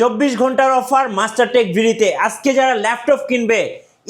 24 ঘন্টার অফার মাস্টারটেক ভিডিতে আজকে যারা ল্যাপটপ কিনবে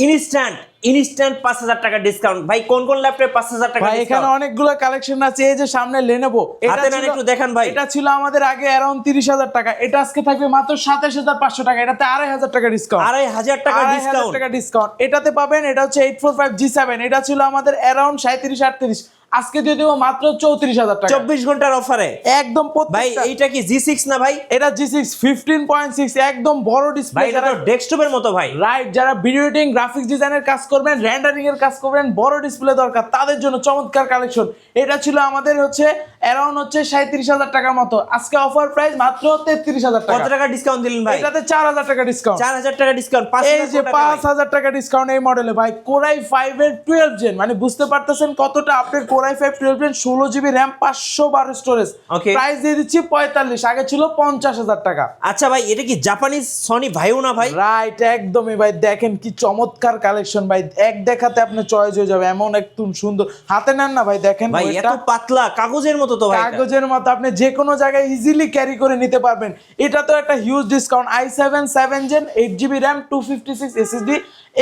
ইনস্ট্যান্ট 5000 টাকা ডিসকাউন্ট। ভাই কোন কোন ল্যাপটপে 5000 টাকা ভাই এখানে অনেকগুলো কালেকশন আছে। এই যে সামনে Lenovo, হাতে নেন একটু দেখান ভাই। এটা ছিল আমাদের আগে अराउंड 30000 টাকা, এটা আজকে থাকবে মাত্র 27500 টাকা। এটাতে 2500 টাকা ডিসকাউন্ট, 2500 টাকা ডিসকাউন্ট এটাতে পাবেন। এটা হচ্ছে 845G7, এটা ছিল আমাদের अराउंड 3738, আজকে দিয়ে দেব মাত্র 34000 টাকা 24 ঘন্টার অফারে একদম। ভাই এইটা কি G6 না ভাই? এটা G6 15.6, একদম বড় ডিসপ্লে। ভাই এটা তো ডেস্কটপের মতো ভাই। রাইট, যারা ভিডিও এডিটিং, গ্রাফিক্স ডিজাইনের কাজ করবেন, রেন্ডারিং এর কাজ করবেন, বড় ডিসপ্লে দরকার, তাদের জন্য চমৎকার কালেকশন। এটা ছিল আমাদের হচ্ছে अराउंड হচ্ছে 37000 টাকার মতো, আজকে অফার প্রাইস মাত্র 33000 টাকা। কত টাকা ডিসকাউন্ট দিলেন ভাই? এটাতে 4000 টাকা ডিসকাউন্ট, 4000 টাকা ডিসকাউন্ট, এই যে 5000 টাকা ডিসকাউন্ট এই মডেলে ভাই। কোরাই 5 এর 12 জেন, মানে বুঝতে পারতেছেন কতটা update. Core i 5 12 gen, 16GB RAM, 512 storage. Price দিয়ে দিচ্ছি 45, আগে ছিল 50000 টাকা। আচ্ছা ভাই এটা কি জাপানিজ সনি ভাইও না ভাই? রাইট, একদমই ভাই। দেখেন কি চমৎকার কালেকশন ভাই, এক দেখাতে আপনি চয়েস হয়ে যাবে, এমন একদম সুন্দর। হাতে নেন না ভাই, দেখেন ভাই এত পাতলা কাগজের মতো তো ভাই, কাগজের মতো, আপনি যে কোনো জায়গায় ইজিলি ক্যারি করে নিতে পারবেন। এটা তো একটা huge discount. i7 7 gen, 8GB RAM, 256 SSD।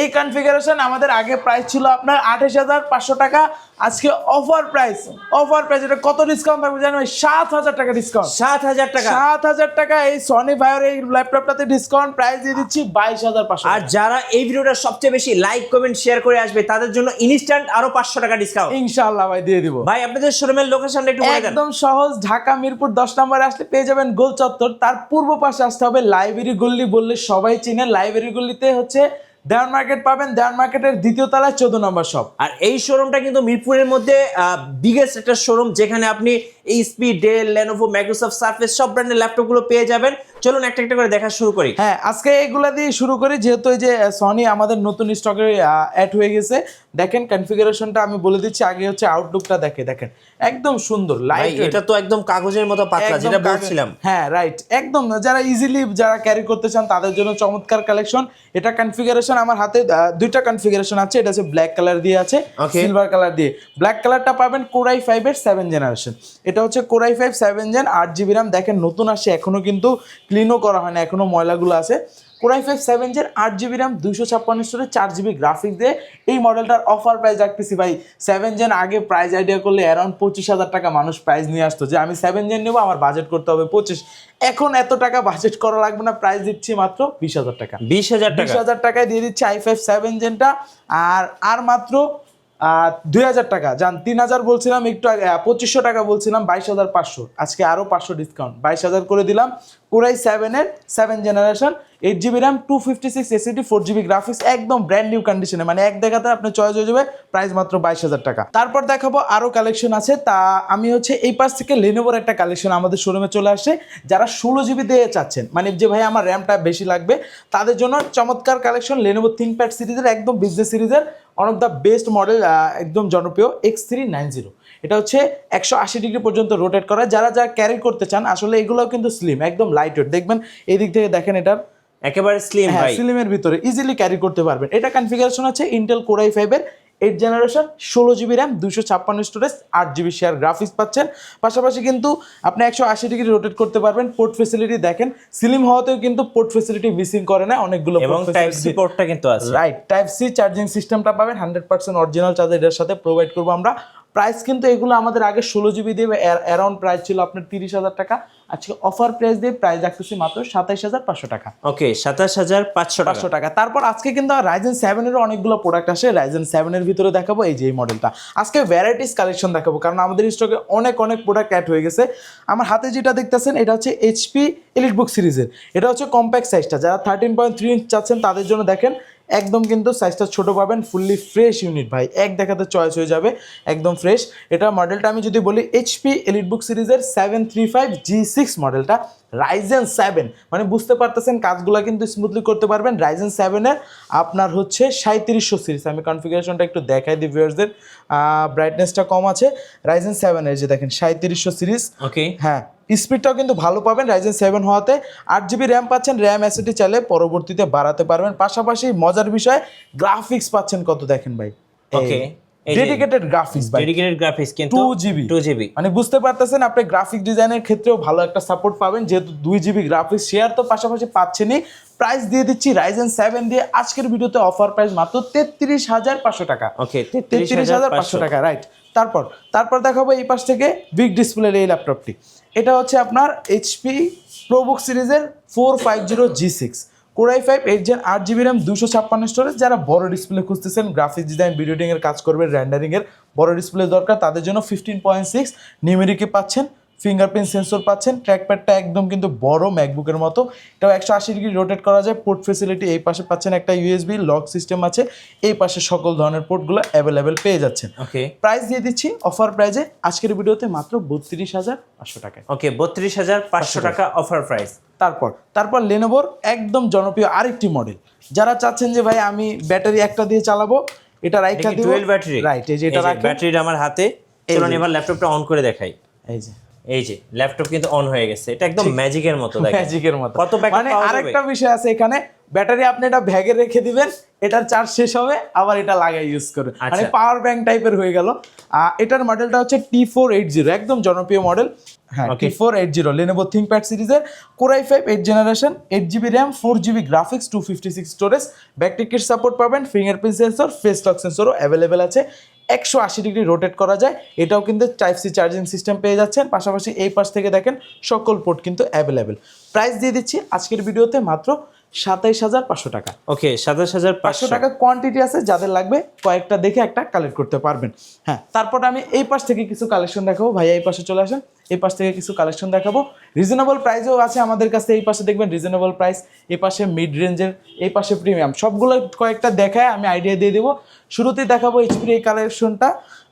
এই কনফিগারেশন আমাদের আগে প্রাইস ছিল আপনার 28500 টাকা, আজকে অফার প্রাইস এটা কত ডিসকাউন্ট থাকবে জানেন ভাই? 7000 টাকা ডিসকাউন্ট। 7000 টাকা, 7000 টাকা এই সনি ভাইয়ের এই ল্যাপটপটাতে ডিসকাউন্ট প্রাইস দিয়ে দিচ্ছি 22500। আর যারা এই ভিডিওটা সবচেয়ে বেশি লাইক কমেন্ট শেয়ার করে আসবে তাদের জন্য ইনস্ট্যান্ট আরো 500 টাকা ডিসকাউন্ট ইনশাআল্লাহ ভাই দিয়ে দিব। ভাই আপনাদের শোরুমের লোকেশনটা একটু বলে দেন। একদম সহজ, ঢাকা মিরপুর 10 নম্বরে আসলে পেয়ে যাবেন গোল চত্বর, তার পূর্ব পাশে আসতে হবে লাইব্রেরি গল্লি, বললে সবাই চিনে। লাইব্রেরি গল্লিতে হচ্ছে দেওয়ান মার্কেট পাবেন, দেওয়ান মার্কেটের দ্বিতীয় তলায় 14 নম্বর শপ। আর এই শোরুমটা কিন্তু মিরপুরের মধ্যে বিগেস্ট একটা শোরুম, যেখানে আপনি HP, Dell, Lenovo, Microsoft Surface সব ব্র্যান্ডের ল্যাপটপগুলো পেয়ে যাবেন। চলুন একটা একটা করে দেখা শুরু করি। হ্যাঁ, আজকে এগুলা দিয়ে শুরু করি, যেহেতু এই যে সনি আমাদের নতুন স্টকে অ্যাড হয়ে গেছে। দেখেন কনফিগারেশনটা আমি বলে দিচ্ছি, আগে হচ্ছে আউটলুকটা দেখেন একদম সুন্দর লাইট। এটা তো একদম কাগজের মতো পাতলা, যেটা বলছিলাম। হ্যাঁ রাইট, একদম যারা ইজিলি যারা ক্যারি করতে চান তাদের জন্য চমৎকার কালেকশন। এটা কনফিগারেশন আমার হাতে দুইটা কনফিগারেশন আছে, এটা হচ্ছে ব্ল্যাক কালার দিয়ে আছে, সিলভার কালার দিয়ে। ব্ল্যাক কালারটা পাবেন কোরাই 5 এর 7 জেনারেশন। এটা হচ্ছে কোরাই 5 7 জেন, 8GB RAM। দেখেন নতুন আসে, এখনো কিন্তু ক্লিনও করা হয় না, এখনো ময়লাগুলো আছে। Core i 5 7 gen, 8GB RAM, 256 storage, 4GB graphics দিয়ে এই মডেলটার অফার প্রাইস রাখতেছি ভাই। 7 জেন আগে প্রাইস আইডিয়া করলে অ্যারাউন্ড 25000 টাকা মানুষ প্রাইস নিয়ে আসতো, যে আমি 7 জেন নেবো, আমার বাজেট করতে হবে 25। এখন এত টাকা বাজেট করা লাগবে না, প্রাইস দিচ্ছি মাত্র 20000 টাকা। 20000 টাকায় দিয়ে দিচ্ছি i5 7 জেনটা। আর মাত্র 2000 টাকা, যান 3000 বলছিলাম একটু আগে, 2500 টাকা বলছিলাম, 22500, আজকে আরো 500 ডিসকাউন্ট, 22000 করে দিলাম। কোরাই 7 এর 7 generation, 8GB RAM, 256 SSD, 4GB graphics, একদম ব্র্যান্ড নিউ কন্ডিশনে, মানে এক দেখাতে আপনার চয়েস হয়ে যাবে। প্রাইস মাত্র 22000 টাকা। তারপর দেখাবো আরো কালেকশন আছে, তা আমি হচ্ছে এই পাশ থেকে লেনোভোর একটা কালেকশন আমাদের শোরুমে চলে আসে। যারা 16GB দিয়ে চাচ্ছেন, মানে যে ভাই আমার র্যামটা বেশি লাগবে, তাদের জন্য চমৎকার কালেকশন। লেনোভো থিংকপ্যাড সিরিজের একদম বিজনেস সিরিজের one of the best model, একদম জনপ্রিয় X390। এটা হচ্ছে 180 ডিগ্রি পর্যন্ত রোটেট করা। যারা ক্যারি করতে চান, আসলে এগুলোও কিন্তু স্লিম, একদম লাইট ওয়েট। দেখবেন এই দিক থেকে দেখেন, এটার একেবারে স্লিম ভাই, স্লিমের ভিতরে ইজিলি ক্যারি করতে পারবেন। এটা কনফিগারেশন হচ্ছে ইন্টেল কোরাই 5 এর 8 generation, 16GB RAM, 256 storage, 8GB share graphics পাচ্ছেন। পাশাপাশি কিন্তু আপনি 180 ডিগ্রি রোটেট করতে পারবেন। পোর্ট ফ্যাসিলিটি দেখেন, স্লিম হওয়াতেও কিন্তু পোর্ট ফ্যাসিলিটি মিসিং করে না, অনেকগুলো এবং টাইপ সি পোর্টটা কিন্তু আছে। রাইট, টাইপ সি চার্জিং সিস্টেমটা পাবেন, 100% অরিজিনাল চার্জার এর সাথে প্রোভাইড করবো আমরা। প্রাইস কিন্তু এগুলো আমাদের আগে 16GB দিয়ে অ্যারাউন্ড প্রাইস ছিল আপনার 30000 টাকা, আজকে অফার প্রাইস দিয়ে প্রাইস রাখতেছি মাত্র 27500 টাকা। ওকে, 27500 টাকা। তারপর আজকে কিন্তু রাইজেন 7 এর অনেকগুলো প্রোডাক্ট আসে। রাইজেন 7 এর ভিতরে দেখাবো এই যে এই মডেলটা, আজকে ভ্যারাইটিস কালেকশন দেখাবো, কারণ আমাদের স্টকে অনেক প্রোডাক্ট অ্যাড হয়ে গেছে। আমার হাতে যেটা দেখতেছেন, এটা হচ্ছে HP এলিটবুক সিরিজের। এটা হচ্ছে কম্প্যাক্ট সাইজটা, যারা 13.3 ইঞ্চ চাচ্ছেন তাদের জন্য দেখেন একদম কিন্তু সাইজটা ছোট পাবেন, ফুললি ফ্রেশ ইউনিট ভাই, এক দেখাতে চয়েস হয়ে যাবে, একদম ফ্রেশ। এটা মডেলটা আমি যদি বলি, HP এলিটবুক সিরিজের 735G6 মডেলটা, রাইজেন 7, মানে বুঝতে পারতেছেন কাজগুলো কিন্তু স্মুথলি করতে পারবেন। রাইজেন 7 এর আপনার হচ্ছে 3700 সিরিজ। আমি কনফিগারেশনটা একটু দেখাই দিই ভিউয়ার্সদের, ব্রাইটনেসটা কম আছে। রাইজেন 7 এর যে দেখেন 3700 সিরিজ। ওকে, হ্যাঁ, স্পিডটাও কিন্তু ভালো পাবেন রাইজেন 7 হওয়াতে। 8GB RAM পাচ্ছেন, র্যাম এসএসডি চাইলে পরবর্তীতে বাড়াতে পারবেন। পাশাপাশি মজার বিষয়, গ্রাফিক্স পাচ্ছেন কত দেখেন ভাই। ওকে, ডেডিকেটেড গ্রাফিক্স ভাই, ডেডিকেটেড গ্রাফিক্স কিন্তু 2GB 2GB, মানে বুঝতে পারতেছেন আপনি গ্রাফিক ডিজাইনের ক্ষেত্রেও ভালো একটা সাপোর্ট পাবেন, যেহেতু 2GB গ্রাফিক্স শেয়ার তো পাশাপাশি পাচ্ছেনই। প্রাইস দিয়ে দিচ্ছি Ryzen 7 দিয়ে আজকের ভিডিওতে অফার প্রাইস মাত্র 33,500 টাকা। ওকে 33,500 টাকা, রাইট। তারপর দেখাবো এই পাশ থেকে বিগ ডিসপ্লের এই ল্যাপটপটি। এটা হচ্ছে আপনার এইচপি প্রোবুক সিরিজের 450G6 Core i5 8 Gen 8GB RAM 256 storage. যারা বড় ডিসপ্লে খুঁজতেছেন, গ্রাফিক্স ডিজাইন ভিডিও এডিটিং এর কাজ করবেন, রেন্ডারিং এর বড় ডিসপ্লে দরকার, তাদের জন্য 15.6 নিউমেরিকে পাচ্ছেন, ফিঙ্গারপ্রিন্ট সেন্সর পাচ্ছেন, ট্র্যাকপ্যাডটা একদম কিন্তু বড় ম্যাকবুকের মতো, এটাও 180 ডিগ্রি রোটেট করা যায়, পোর্ট ফেসিলিটি এই পাশে পাচ্ছেন, একটা ইউএসবি লক সিস্টেম আছে, এই পাশে সকল ধরনের পোর্টগুলো অ্যাভেলেবেল পেয়ে যাচ্ছেন। ওকে প্রাইস দিয়ে দিচ্ছি অফার প্রাইজে আজকের ভিডিওতে মাত্র 32,500 টাকায়। ওকে 32,500 টাকা অফার প্রাইস। তারপর লেনোভোর একদম জনপ্রিয় আরেকটি মডেল, যারা চাচ্ছেন যে ভাই আমি ব্যাটারি একটা দিয়ে চালাবো, এটা রাইখা দিব, ডুয়েল ব্যাটারি, রাইট, এই যে এটা রাখেন, ব্যাটারিটা আমার হাতে, চলুন এবার ল্যাপটপটা অন করে দেখাই। এই যে ল্যাপটপ কিন্তু অন হয়ে গেছে, এটা একদম ম্যাজিকের মতো, দেখেন ম্যাজিকের মতো। কত ব্যাকআপ মানে পাওয়া যাবে। আরেকটা বিষয় আছে এখানে, ব্যাটারি আপনি এটা ব্যাগে রেখে দিবেন, এটার চার্জ শেষ হবে, আবার এটা লাগাই ইউজ করবে, মানে পাওয়ার ব্যাংক টাইপের হয়ে গেল। এটার মডেলটা হচ্ছে T480, একদম জনপ্রিয় মডেল। হ্যাঁ, T480 Lenovo ThinkPad সিরিজের Core i5 8 generation 8GB RAM 4GB graphics 256 storage, ব্যাকটিকেট সাপোর্ট পাবেন, ফিঙ্গারপ্রিন্ট সেন্সর, ফেস লক সেন্সরও অ্যাভেলেবেল আছে, 180 ডিগ্রি রোটেট করা যায়, এটাও কিন্তু টাইপ সি চার্জিং সিস্টেম পেয়ে যাচ্ছেন, পাশাপাশি এই পাশ থেকে দেখেন সকল পোর্ট কিন্তু অ্যাভেলেবেল। প্রাইস দিয়ে দিচ্ছি আজকের ভিডিওতে মাত্র 27,500 টাকা। ওকে 27,500 টাকা। কোয়ান্টিটি আছে, যাদের লাগবে কয়েকটা দেখে একটা কালেক্ট করতে পারবেন। হ্যাঁ, তারপর আমি এই পাশ থেকে কিছু কালেকশন দেখাবো, ভাইয়া এই পাশে চলে আসেন, এই পাশ থেকে কিছু কালেকশন দেখাবো, রিজনেবল প্রাইসেও আছে আমাদের কাছে। এই পাশে দেখবেন রিজনেবল প্রাইস, এই পাশে মিড রেঞ্জের, এই পাশে প্রিমিয়াম, সবগুলো কয়েকটা দেখায় আমি আইডিয়া দিয়ে দেবো। শুরুতেই দেখাবো এইচপির এই কালেকশনটা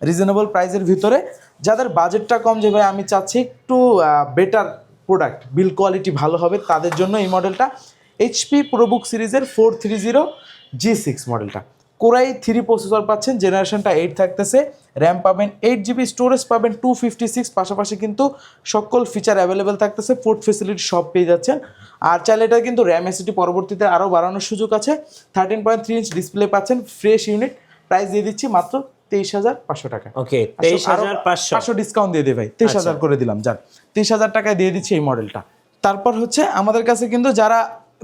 রিজনেবল প্রাইসের ভিতরে, যাদের বাজেটটা কম, যে ভাই আমি চাচ্ছি একটু বেটার প্রোডাক্ট, বিল কোয়ালিটি ভালো হবে, তাদের জন্য এই মডেলটা এইচপি প্রোবুক সিরিজের 430G6 মডেলটা। Core i3 প্রসেসর পাচ্ছেন, জেনারেশনটা 8 থাকতেছে, র্যাম পাবেন 8GB, স্টোরেজ পাবেন 256, পাশাপাশি কিন্তু সকল ফিচার অ্যাভেলেবেল থাকতেছে, পোর্ট ফেসিলিটি সব পেয়ে যাচ্ছেন। আর চাইলে এটা কিন্তু র্যাম এসিটি পরবর্তীতে আরও বাড়ানোর সুযোগ আছে। 13.3 ইঞ্চ ডিসপ্লে পাচ্ছেন, ফ্রেশ ইউনিট। প্রাইস দিয়ে দিচ্ছি মাত্র 23,500 টাকা। ওকে 23,500 ডিসকাউন্ট দিয়ে দিই ভাই, 23,000 করে দিলাম, যান 23,000 টাকায় দিয়ে দিচ্ছি এই মডেলটা। তারপর হচ্ছে আমাদের কাছে কিন্তু যারা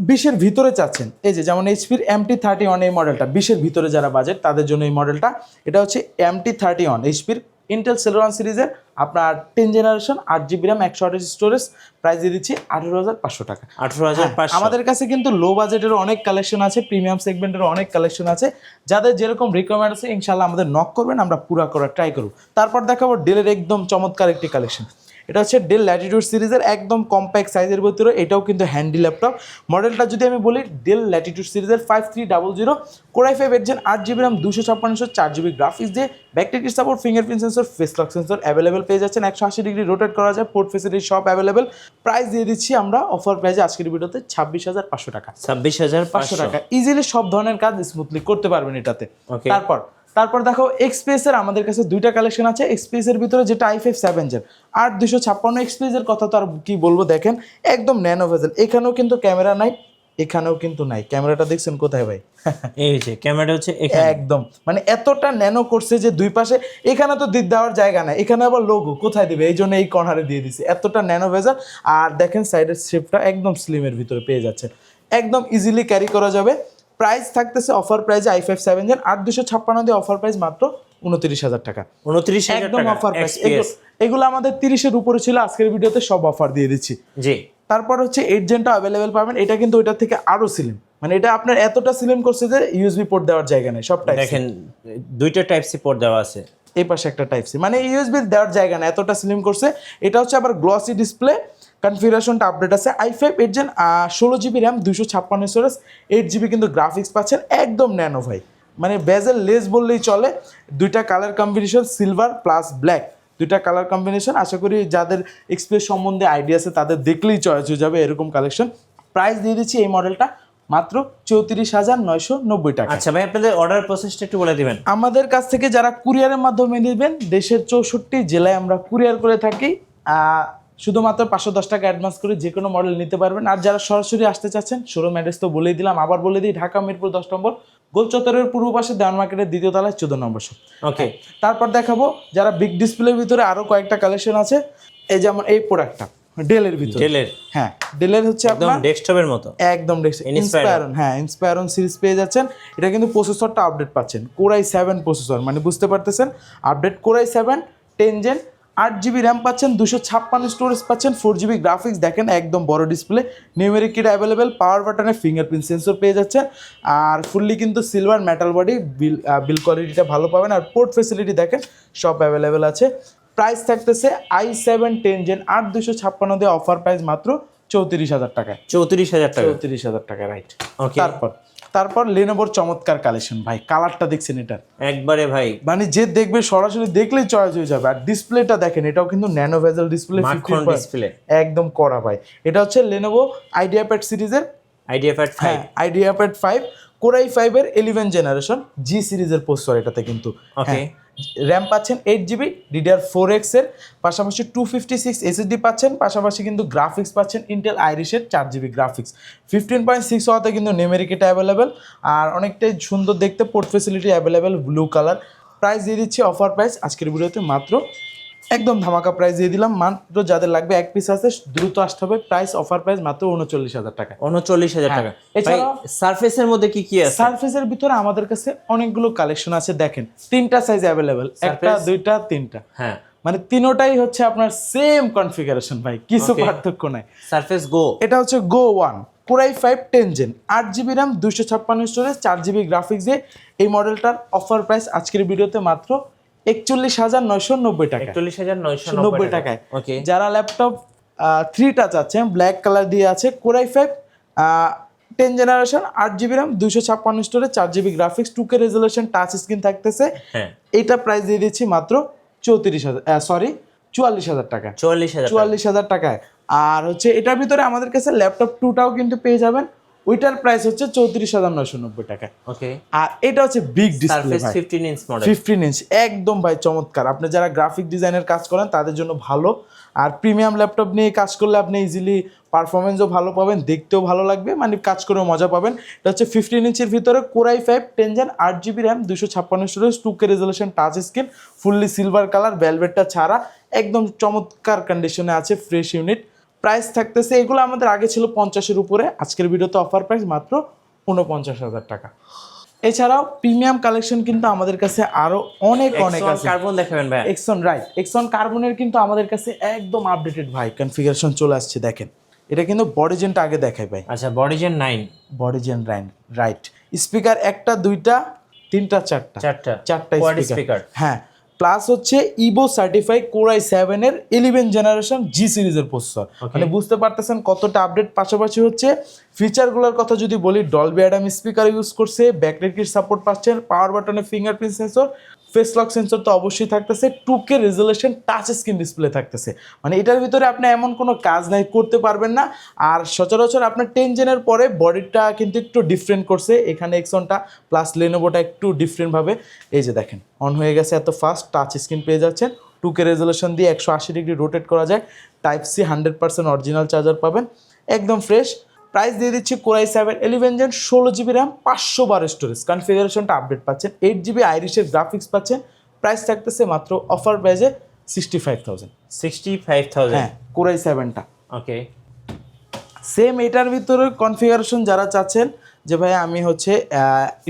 20-এর ভিতরে চাচ্ছেন, এই যে যেমন এইচপির MT31 এই মডেলটা, 20-এর ভিতরে যারা বাজেট, তাদের জন্য এই মডেলটা। এটা হচ্ছে MT31 এইচপির ইন্টেল Celeron সিরিজের আপনার 10 generation 8GB RAM 128 storage. Price দিয়ে দিচ্ছি 18,500 টাকা। 18,500। আমাদের কাছে কিন্তু লো বাজেটেরও অনেক কালেকশন আছে, প্রিমিয়াম সেগমেন্টেরও অনেক কালেকশন আছে, যাদের যেরকম রিকোয়ারমেন্ট আছে ইনশাল্লাহ আমাদের নক করবেন, আমরা পুরো করার ট্রাই করব। তারপর দেখাবো ডেলের একদম চমৎকার একটি কালেকশন, এটা হচ্ছে ডেল ল্যাটিটিউড সিরিজের একদম কম্প্যাক্ট সাইজের ভিতরে, এটাও কিন্তু হ্যান্ডি ল্যাপটপ। মডেলটা যদি আমি বলি, ডেল ল্যাটিটিউড সিরিজের 5300 Core i5 8 Gen 8GB RAM 256 4GB graphics দিয়ে, ব্যাকটিকেট support, fingerprint sensor, face lock sensor available পেয়ে যাচ্ছেন, 180 ডিগ্রি রোটেট করা যায়, পোর্ট ফেসিলিটি সব অ্যাভেলেবেল। প্রাইস দিয়ে দিচ্ছি আমরা অফার প্রাইসে আজকের ভিডিওতে 26,500 টাকা। 26,500 টাকা ইজিলি সব ধরনের কাজ স্মুথলি করতে পারবেন এটাতে। ওকে তারপর দেখো এক্সপ্রেসের আমাদের কাছে দুইটা কালেকশন আছে। এক্সপ্রেসের ভিতরে যেটা i5 7 Gen 8256 এক্সপ্রেসের কথা তো আর কি বলবো, দেখেন একদম ন্যানো ভেজেল, এখানেও কিন্তু ক্যামেরা নাই, এখানেও কিন্তু নাই, ক্যামেরাটা দেখছেন কোথায় ভাই? এই যে ক্যামেরাটা হচ্ছে এখানে, একদম মানে এতটা ন্যানো করছে যে দুই পাশে, এখানে তো দেওয়ার জায়গা নাই, এখানে আবার লোগো কোথায় দিবে, এই জন্য এই কর্নারে দিয়ে দিছে, এতটা ন্যানো ভেজেল। আর দেখেন সাইডের শেপটা একদম স্লিমের ভিতরে পেয়ে যাচ্ছে, একদম ইজিলি ক্যারি করা যাবে। প্রাইস থাকতেছে অফার প্রাইসে i5 7 Gen 8256 দিয়ে অফার প্রাইস মাত্র 29,000 টাকা। 29,000 একদম টাকা অফার প্রাইস। এগুলো আমাদের 30-এর উপরে ছিল, আজকের ভিডিওতে সব অফার দিয়ে দিচ্ছি। জি তারপর হচ্ছে 8 Genটা অ্যাভেলেবেল পাবেন, এটা কিন্তু ওইটার থেকে আরো স্লিম, মানে এটা আপনার এতটা স্লিম করছে যে ইউএসবি পোর্ট দেওয়ার জায়গা নেই, সব টাইপ দেখেন দুইটা টাইপ সি পোর্ট দেওয়া আছে, এই পাশে একটা টাইপ সি, মানে ইউএসবি দেওয়ার জায়গা নেই, এতটা স্লিম করছে। এটা হচ্ছে আবার গ্লসি ডিসপ্লে, কনফিগারেশনটা আপডেট আছে, i5 8 Gen 16GB RAM 256 storage 8GB কিন্তু গ্রাফিক্স পাচ্ছেন, একদম ন্যানো ভাই, মানে বেজেল লেস বললেই চলে। দুইটা colour combination silver plus black, দুইটা কালার কম্বিনেশন, আশা করি যাদের এক্সপ্রেস সম্বন্ধে আইডিয়া আছে তাদের দেখলেই চয়েস হয়ে যাবে এরকম কালেকশন। প্রাইস দিয়ে দিচ্ছি এই মডেলটা মাত্র 34,990 টাকা। আচ্ছা ভাই, আপনাদের অর্ডার প্রসেসটা একটু বলে দিবেন। আমাদের কাছ থেকে যারা কুরিয়ারের মাধ্যমে নেবেন, দেশের 64 জেলায় আমরা কুরিয়ার করে থাকি, শুধুমাত্র 510 টাকা অ্যাডভান্স করে যে কোনো মডেল নিতে পারবেন। আর যারা সরাসরি আসতে চাচ্ছেন, শোরুম অ্যাড্রেস তো বলেই দিলাম, আবার বলে দিই, ঢাকা মিরপুর 10 নম্বর গোল চত্বরের পূর্ব পাশে দেওয়ান মার্কেটের দ্বিতীয় তলায় 14 নম্বর শপ। ওকে, তারপর দেখাবো যারা বিগ ডিসপ্লের ভিতরে আরো কয়েকটা কালেকশন আছে, এই যেমন এই প্রোডাক্টটা ডেলের ভিতরে, ডেলের, হ্যাঁ ডেলের হচ্ছে একদম আপনার ডেস্কটপের মতো, একদম ইন্সপায়রন, হ্যাঁ ইন্সপায়রন সিরিজ পেয়ে যাচ্ছেন। এটা কিন্তু প্রসেসরটা আপডেট পাচ্ছেন, Core i7 প্রসেসর, মানে বুঝতে পারতেছেন update Core i7 10 gen, 8GB RAM পাচ্ছেন, 256 স্টোরেজ পাচ্ছেন, 4GB গ্রাফিক্স, দেখেন একদম বড় ডিসপ্লে, নিউমেরিক কিট অ্যাভেলেবেল, পাওয়ার বাটনে ফিঙ্গারপ্রিন্ট সেন্সর পেয়ে যাচ্ছেন, আর ফুললি কিন্তু সিলভার মেটাল বডি, বিল কোয়ালিটিটা ভালো পাবেন, আর পোর্ট ফেসিলিটি দেখেন সব অ্যাভেলেবেল আছে। প্রাইস থাকতেছে i7 10 জেন 8256 দিয়ে অফার প্রাইস মাত্র 34,000 টাকায়। 34,000 টাকা, 34,000 টাকা, রাইট। ওকে, তারপর লেনোভোর চমৎকার কালেকশন ভাই, কালারটা দেখছেন এটার, একবারে ভাই মানে যে দেখবে সরাসরি দেখলেই চয়েস হয়ে যাবে। আর ডিসপ্লেটা দেখেন, এটাও কিন্তু ন্যানো ভেজেল ডিসপ্লে, মাখন ডিসপ্লে, একদম কড়া ভাই। এটা হচ্ছে লেনোভো আইডিয়াপ্যাড সিরিজের আইডিয়াপ্যাড 5, আইডিয়াপ্যাড 5 Core i5 এর 11 জেনারেশন জি সিরিজের প্রসেসর এটাতে কিন্তু। ওকে, র্যাম পাচ্ছেন 8GB DDR4X এর, পাশাপাশি 256 SSD পাচ্ছেন, পাশাপাশি কিন্তু গ্রাফিক্স পাচ্ছেন ইন্টেল আইরিশের 4GB গ্রাফিক্স, 15.6 ওয়াটে কিন্তু নিউমেরিক এটা অ্যাভেলেবেল, আর অনেকটাই সুন্দর দেখতে, port facility available, blue colour. Price দিয়ে দিচ্ছি অফার প্রাইস আজকের ভিডিওতে মাত্র একদম ধামাকা প্রাইস দিয়ে দিলাম, মাত্র যাদের লাগবে এক পিস আছে দ্রুত আসতে হবে। প্রাইস অফার প্রাইস মাত্র 39,000 টাকা। 39,000 টাকা। এছাড়াও সারফেসের মধ্যে কি কি আছে? সারফেসের ভিতরে আমাদের কাছে অনেকগুলো কালেকশন আছে, দেখেন তিনটা সাইজ অ্যাভেলেবেল, একটা দুইটা তিনটা, হ্যাঁ মানে তিনোটাই হচ্ছে আপনার সেম কনফিগারেশন ভাই, কিছু পার্থক্য নাই। সারফেস গো, এটা হচ্ছে Go 1 Core i5 10 gen, 8GB RAM, 256 storage, 4GB graphics দিয়ে এই মডেলটার অফার প্রাইস আজকের ভিডিওতে মাত্র 41,990 টাকা, 41,990 টাকায়। ওকে, যারা ল্যাপটপ 3 টাচ আছে, ব্ল্যাক কালার দিয়ে আছে, Core i5 10 generation, 8GB RAM, 256 storage, 4GB graphics, 2K resolution, touch screen থাকতেছে, হ্যাঁ এইটা প্রাইস দিয়ে দিচ্ছি মাত্র 44,000 টাকা, 44,000 টাকায়। আর হচ্ছে এটার ভিতরে আমাদের কাছে ল্যাপটপ 2টাও কিন্তু পেয়ে যাবেন, ওইটার প্রাইস হচ্ছে 34,990 টাকা। ওকে, আর এটা হচ্ছে বিগ ডিসপ্লে ভাই, 15 ইঞ্চ মডেল, 15 ইঞ্চ, একদম ভাই চমৎকার। আপনি যারা গ্রাফিক ডিজাইনের কাজ করেন তাদের জন্য ভালো, আর প্রিমিয়াম ল্যাপটপ নিয়ে কাজ করলে আপনি ইজিলি পারফরমেন্সও ভালো পাবেন, দেখতেও ভালো লাগবে, মানে কাজ করেও মজা পাবেন। এটা হচ্ছে 15 ইঞ্চের ভিতরে Core i5 10 gen, 8GB RAM, 256 storage, 2K resolution, touch screen, fully silver colour, ভেলভেটটা ছাড়া, একদম চমৎকার কন্ডিশনে আছে, ফ্রেশ ইউনিট। প্রাইস থাকতেছে, এগুলো আমাদের আগে ছিল 50-এর উপরে, আজকের ভিডিওতে অফার প্রাইস মাত্র 49,000 টাকা। এছাড়াও প্রিমিয়াম কালেকশন কিন্তু আমাদের কাছে আরো অনেক আছে। কার্বন দেখাবেন ভাই, এক্সন, রাইট, এক্সন কার্বনের কিন্তু আমাদের কাছে একদম আপডেটেড ভাই কনফিগারেশন চলে আসছে, দেখেন এটা কিন্তু বডি জেনটা আগে দেখাই ভাই, আচ্ছা body gen 9, body gen 9, right. Speaker একটা দুইটা তিনটা চারটা স্পিকার, হ্যাঁ। প্লাস হচ্ছে ইভো সার্টিফাই Core i7 এর 11 জেনারেশন জি সিরিজের প্রসেসর, মানে বুঝতে পারতেছেন কতটা আপডেট। পাশাপাশি হচ্ছে ফিচারগুলোর কথা যদি বলি, ডলবি অ্যাডাম স্পিকার ইউজ করছে, ব্যাকলাইট কিট সাপোর্ট পাচ্ছেন, পাওয়ার বাটনে fingerprint sensor, face lock sensor তো অবশ্যই থাকতেছে, 2K resolution, touch screen display থাকতেছে, মানে এটার ভিতরে আপনি এমন কোনো কাজ নাই করতে পারবেন না। আর সচরাচর আপনার 10 জেনের পরে বডিটা কিন্তু একটু ডিফারেন্ট করছে এখানে এক্সনটা, প্লাস লেনোভোটা একটু ডিফারেন্টভাবে, এই যে দেখেন অন হয়ে গেছে, এত ফাস্ট টাচ স্ক্রিন পেয়ে যাচ্ছেন, 2K রেজোলিউশন দিয়ে 180 ডিগ্রি রোটেট করা যায়, টাইপ সি 100% অরিজিনাল চার্জার পাবেন, একদম ফ্রেশ। প্রাইস দিয়ে দিচ্ছি Core i7 11 gen, 16GB RAM, 512 storage, কনফিগারেশনটা আপডেট পাচ্ছেন, 8GB আইরিশের গ্রাফিক্স পাচ্ছেন। প্রাইস থাকতেছে মাত্র অফার প্রাইসে 65,000, হ্যাঁ Core i7টা। ওকে, সেম এটার ভিতরে কনফিগারেশন যারা চাচ্ছেন যে ভাই আমি হচ্ছে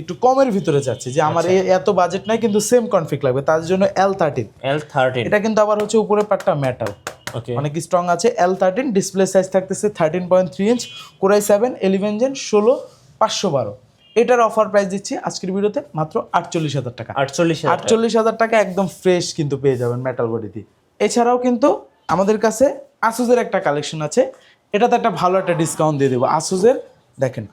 একটু কমের ভিতরে চাচ্ছি, যে আমার এত বাজেট নাই কিন্তু সেম কনফিগ লাগবে, তার জন্য L13, এটা কিন্তু আবার হচ্ছে উপরে পাটটা মেটাল, অনেক স্ট্রং আছে। L13 ডিসপ্লে সাইজ থাকতেছে 13.3 ইঞ্চ, Core i7 11 জেন, 16,512, এটার অফার প্রাইস দিচ্ছি আজকের ভিডিওতে মাত্র 48,000 টাকা, 48,000 টাকা, একদম ফ্রেশ কিন্তু পেয়ে যাবেন মেটাল বডিতে। এছাড়াও কিন্তু আমাদের কাছে আসুসের একটা কালেকশন আছে, এটাতে একটা ভালো একটা ডিসকাউন্ট দিয়ে দেবো। আসুসের দেখেন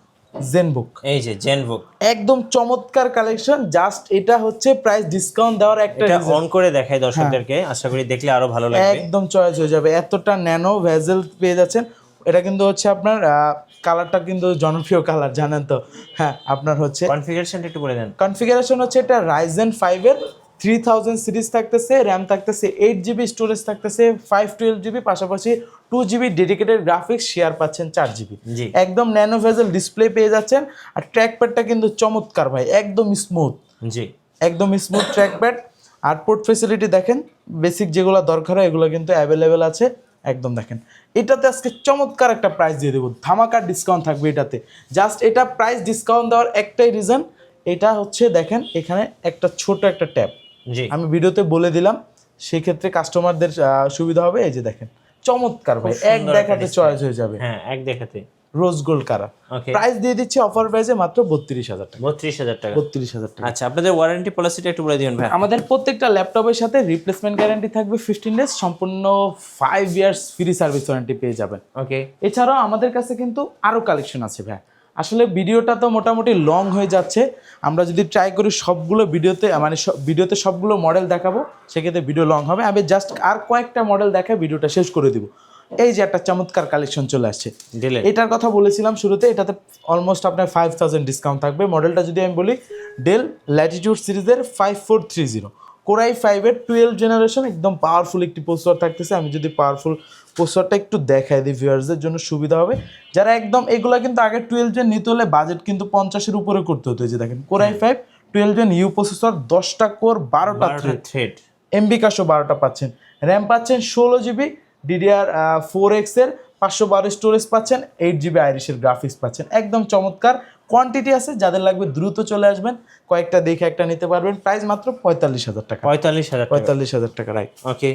জেনবুক, এই যে জেনবুক, একদম চমৎকার কালেকশন, জাস্ট এটা হচ্ছে প্রাইস ডিসকাউন্ট দেওয়ার একটা, এটা অন করে দেখাই দর্শকদেরকে, আশা করি দেখলে আরো ভালো লাগবে, একদম চয়েস হয়ে যাবে। এতটা ন্যানো ভেজেল পেয়ে যাচ্ছেন, এটা কিন্তু হচ্ছে আপনার কালারটা কিন্তু জনপ্রিয় কালার জানেন তো, হ্যাঁ আপনার হচ্ছে কনফিগারেশনটা একটু বলে দেন। কনফিগারেশন হচ্ছে এটা Ryzen 5 এর 3000 সিরিজ থাকতেছে, র্যাম থাকতেছে 8GB, স্টোরেজ থাকতেছে 512GB, পাশাপাশি 2GB ডেডিকেটেড গ্রাফিক্স, শেয়ার পাচ্ছেন 4GB। জি একদম ন্যানো ভেজেল ডিসপ্লে পেয়ে যাচ্ছেন। আর ট্র্যাকপ্যাডটা কিন্তু চমৎকার ভাই, একদম স্মুথ, জি একদম স্মুথ ট্র্যাকপ্যাড। আর পোর্ট ফেসিলিটি দেখেন, বেসিক যেগুলো দরকার হয় এগুলো কিন্তু অ্যাভেলেবেল আছে। একদম দেখেন, এটাতে আজকে চমৎকার একটা প্রাইস দিয়ে দেবো, ধামাকার ডিসকাউন্ট থাকবে এটাতে। জাস্ট এটা প্রাইস ডিসকাউন্ট দেওয়ার একটাই রিজন, এটা হচ্ছে দেখেন এখানে একটা ছোট একটা ট্যাব, জি আমি ভিডিওতে বলে দিলাম, সেক্ষেত্রে কাস্টমারদের সুবিধা হবে। এই যে দেখেন চমৎকার ভাই, এক দেখাতে চয়েস হয়ে যাবে। হ্যাঁ এক দেখাতে rose gold colour. Okay price দিয়ে দিচ্ছি অফার প্রাইসে মাত্র 32,000 টাকা। 32,000 টাকা। 32,000 টাকা। আচ্ছা আপনাদের ওয়ারেন্টি পলিসিটা একটু বলে দিবেন ভাই। আমাদের প্রত্যেকটা ল্যাপটপের সাথে রিপ্লেসমেন্ট গ্যারান্টি থাকবে 15 ডেজ, সম্পূর্ণ 5 ইয়ার্স ফ্রি সার্ভিস ওয়ারেন্টি পেয়ে যাবেন। ওকে এছাড়াও আমাদের কাছে কিন্তু আরও কালেকশন আছে ভাই। আসলে ভিডিওটা তো মোটামুটি লং হয়ে যাচ্ছে, আমরা যদি ট্রাই করি সবগুলো ভিডিওতে মানে ভিডিওতে সবগুলো মডেল দেখাবো সেক্ষেত্রে ভিডিও লং হবে। আমি জাস্ট আর কয়েকটা মডেল দেখায় ভিডিওটা শেষ করে দিব। এই যে একটা চমৎকার কালেকশন চলে আসছে, এটার কথা বলেছিলাম শুরুতে, এটাতে অলমোস্ট আপনার 5,000 ডিসকাউন্ট থাকবে। মডেলটা যদি আমি বলি ডেল ল্যাটিটিউড সিরিজের 5430 কোরাই 5-এর 12 জেনারেশন, একদম পাওয়ারফুল একটি প্রসেসর থাকতেছে। আমি যদি পাওয়ারফুল প্রসেসরটা একটু দেখাই দিই ভিউয়ার্সদের জন্য সুবিধা হবে, যারা একদম এগুলো কিন্তু আগে 12 জেন নিতে হলে বাজেট কিন্তু 50-এর উপরে করতে হতো। এই যে দেখেন কোরাই 5 12 জেন ইউ প্রসেসর, 10টা কোর 12টা থ্রেড, এমবি কাশো 12টা পাচ্ছেন, র্যাম পাচ্ছেন 16GB, DDR4X এর 512 স্টোরেজ পাচ্ছেন, 8GB আইরিশের গ্রাফিক্স পাচ্ছেন। একদম চমৎকার কোয়ান্টিটি আছে, যাদের লাগবে দ্রুত চলে আসবেন, কয়েকটা দেখে একটা নিতে পারবেন। প্রাইস মাত্র 45,000 টাকা। 45,000 টাকা রাইট। ওকে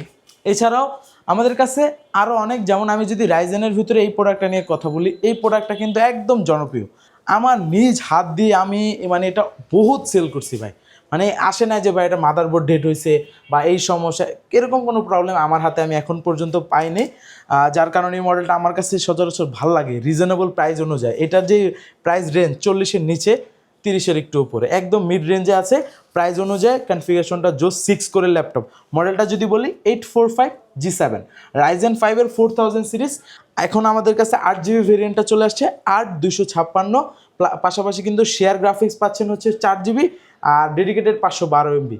এছাড়াও আমাদের কাছে আরও অনেক, যেমন আমি যদি রাইজেনের ভিতরে এই প্রোডাক্টটা নিয়ে কথা বলি, এই প্রোডাক্টটা কিন্তু একদম জনপ্রিয়, আমার নিজ হাত দিয়ে আমি মানে এটা বহুত সেল করছি ভাই। মানে আসে না যে ভাই এটা মাদারবোর্ড ডেট হয়েছে বা এই সমস্যা, এরকম কোনো প্রবলেম আমার হাতে আমি এখন পর্যন্ত পাইনি। যার কারণে এই মডেলটা আমার কাছে সচরাচর ভালো লাগে রিজনেবল প্রাইস অনুযায়ী। এটার যে প্রাইস রেঞ্জ 40-এর নিচে, 30-এর একটু উপরে, একদম মিড রেঞ্জে আছে। প্রাইস অনুযায়ী কনফিগারেশনটা জোস 6 করে ল্যাপটপ। মডেলটা যদি বলি 845G7 রাইজেন 5-এর 4000 সিরিজ। এখন আমাদের কাছে 8GB ভেরিয়েন্টটা চলে আসছে, 8256, পাশাপাশি কিন্তু শেয়ার গ্রাফিক্স পাচ্ছেন হচ্ছে 4GB আর ডেডিকেটেড 512MB।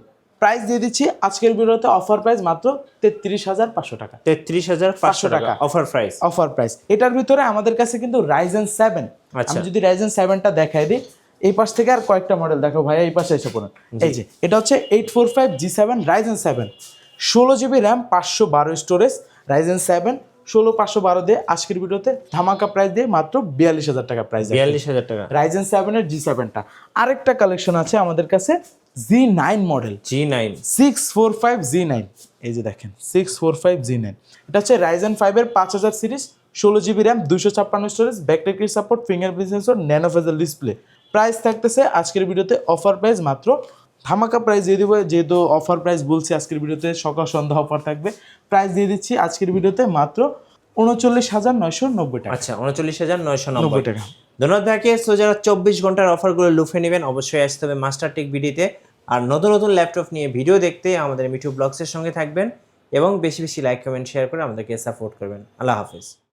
প্রাইস দিয়ে দিচ্ছি আজকের ভিডিওতে অফার প্রাইস মাত্র 33,500 টাকা। 33,500 টাকা অফার প্রাইস। Offer price. এটার ভিতরে আমাদের কাছে কিন্তু রাইজেন 7, আমি যদি রাইজেন 7টা দেখাই দিই, এই পাশ থেকে আর কয়েকটা মডেল দেখো ভাই, এই পাশে এসে পড়ুন। এই যে এটা হচ্ছে 845G7 Ryzen 7, 16GB RAM, 512 storage, Ryzen 7 16 512 দিয়ে আজকের ভিডিওতে ধামাকা প্রাইস দিয়ে মাত্র 42,000 টাকা প্রাইস। 42,000 টাকা রাইজেন 7-এর G7টা। আরেকটা কালেকশন আছে আমাদের কাছে G9 মডেল, G9 645G9। এই যে দেখেন 645G9, এটা হচ্ছে রাইজেন 5-এর 5000 সিরিজ, 16GB র্যাম, 256 স্টোরেজ, ব্যাকটেরিয়া support, fingerprint sensor, nano bezel display. Price থাকতেছে আজকের ভিডিওতে অফার প্রাইস মাত্র ধামাকা প্রাইস দিয়ে দিব, যেহেতু অফার প্রাইস বলছি আজকের ভিডিওতে সকাল সন্ধ্যা অফার থাকবে। প্রাইস দিয়ে দিচ্ছি আজকের ভিডিওতে মাত্র 39,990 টাকা। আচ্ছা 39,990 টাকা। ধন্যবাদ ভাইকে। সো যারা 24 ঘন্টার অফারগুলো লুফে নেবেন অবশ্যই আসতে হবে মাস্টার টেক বিডিতে। আর নতুন নতুন ল্যাপটপ নিয়ে ভিডিও দেখতে আমাদের মিঠু ব্লগসের সঙ্গে থাকবেন এবং বেশি বেশি লাইক কমেন্ট শেয়ার করে আমাদেরকে সাপোর্ট করবেন। আল্লাহ হাফেজ।